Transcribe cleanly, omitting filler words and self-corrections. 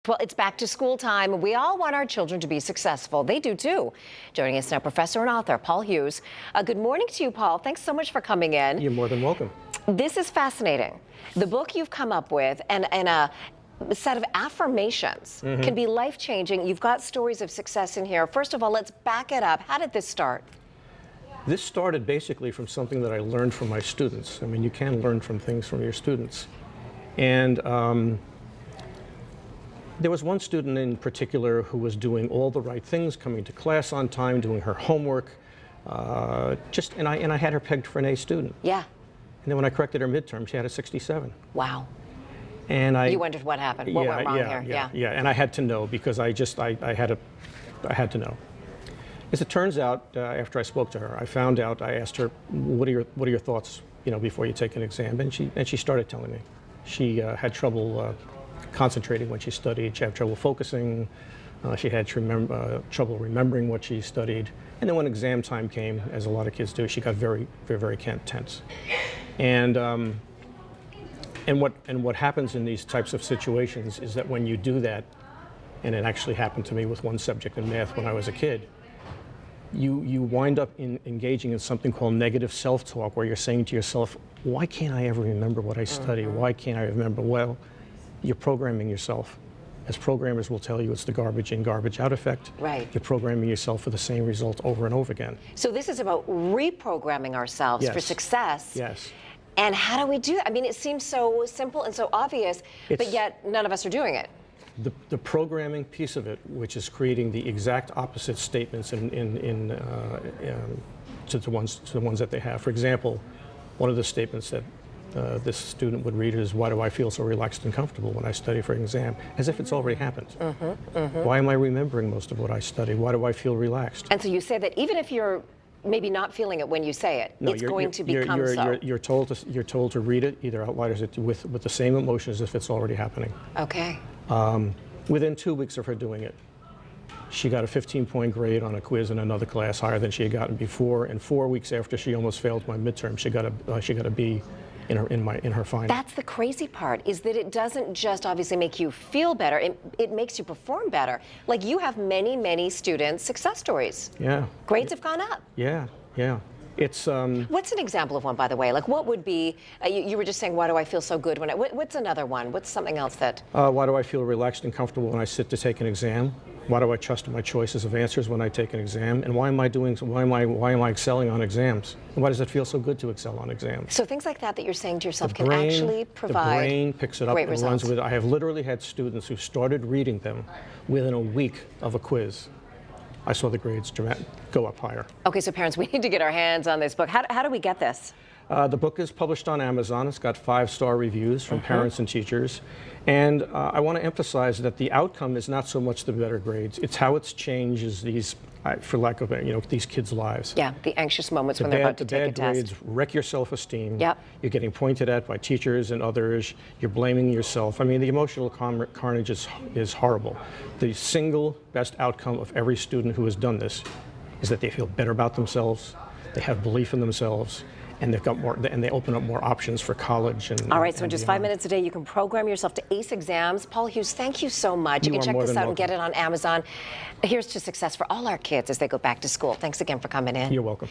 Well, it's back to school time. We all want our children to be successful. They do too. Joining us now, professor and author Paul Hughes. Good morning to you, Paul. Thanks so much for coming in. You're more than welcome. This is fascinating. The book you've come up with and a set of affirmations can be life-changing. You've got stories of success in here. First of all, let's back it up. How did this start? This started basically from something that I learned from my students. I mean, you can learn from things from your students. And there was one student in particular who was doing all the right things, coming to class on time, doing her homework, and I had her pegged for an A student. Yeah. And then when I corrected her midterm, she had a 67. Wow. And you wondered what happened, what went wrong here. Yeah, and I had to know because I had to know. As it turns out, after I spoke to her, I asked her, what are your thoughts, before you take an exam? And she started telling me. She had trouble concentrating when she studied. She had trouble focusing. She had trouble remembering what she studied. And then when exam time came, as a lot of kids do, she got very, very, very tense. And what happens in these types of situations is that when you do that, and it actually happened to me with one subject in math when I was a kid, you wind up engaging in something called negative self-talk, where you're saying to yourself, why can't I ever remember what I study? Why can't I remember? Well, you're programming yourself. As programmers will tell you, it's the garbage in, garbage out effect. Right. You're programming yourself for the same result over and over again. So this is about reprogramming ourselves for success. Yes. And how do we do that? I mean, it seems so simple and so obvious, but yet none of us are doing it. The programming piece of it, which is creating the exact opposite statements to the ones that they have. For example, one of the statements that this student would read is, why do I feel so relaxed and comfortable when I study for an exam? As if it's already happened. Why am I remembering most of what I study? Why do I feel relaxed? And so you say that even if you're maybe not feeling it when you say it, it's going to become so. You're told to read it either out loud or with the same emotion as if it's already happening. Okay. Within 2 weeks of her doing it, she got a 15-point grade on a quiz in another class, higher than she had gotten before. And 4 weeks after she almost failed my midterm, she got a B in her final. That's the crazy part, is that it doesn't just obviously make you feel better, it makes you perform better. Like, you have many students' success stories. Yeah. Grades have gone up. Yeah. It's what's an example of one, by the way? Like, what would be, you were just saying, why do I feel so good when what's another one? What's something else that? Why do I feel relaxed and comfortable when I sit to take an exam? Why do I trust my choices of answers when I take an exam? And why am I excelling on exams? And why does it feel so good to excel on exams? So things like that you're saying to yourself can actually provide the brain picks it up and runs with it. I have literally had students who started reading them within a week of a quiz. I saw the grades go up higher. Okay, so parents, we need to get our hands on this book. How do we get this? The book is published on Amazon. It's got 5-star reviews from parents and teachers. And I want to emphasize that the outcome is not so much the better grades. It's how it changes these, for lack of these kids' lives. Yeah, the anxious moments when they're about to take a test. The bad grades wreck your self-esteem. Yep. You're getting pointed at by teachers and others. You're blaming yourself. I mean, the emotional carnage is horrible. The single best outcome of every student who has done this is that they feel better about themselves, they have belief in themselves, and they've got more, and they open up more options for college. All right, so in just 5 minutes a day, you can program yourself to ace exams. Paul Hughes, thank you so much. You can check this out and get it on Amazon. Here's to success for all our kids as they go back to school. Thanks again for coming in. You're welcome.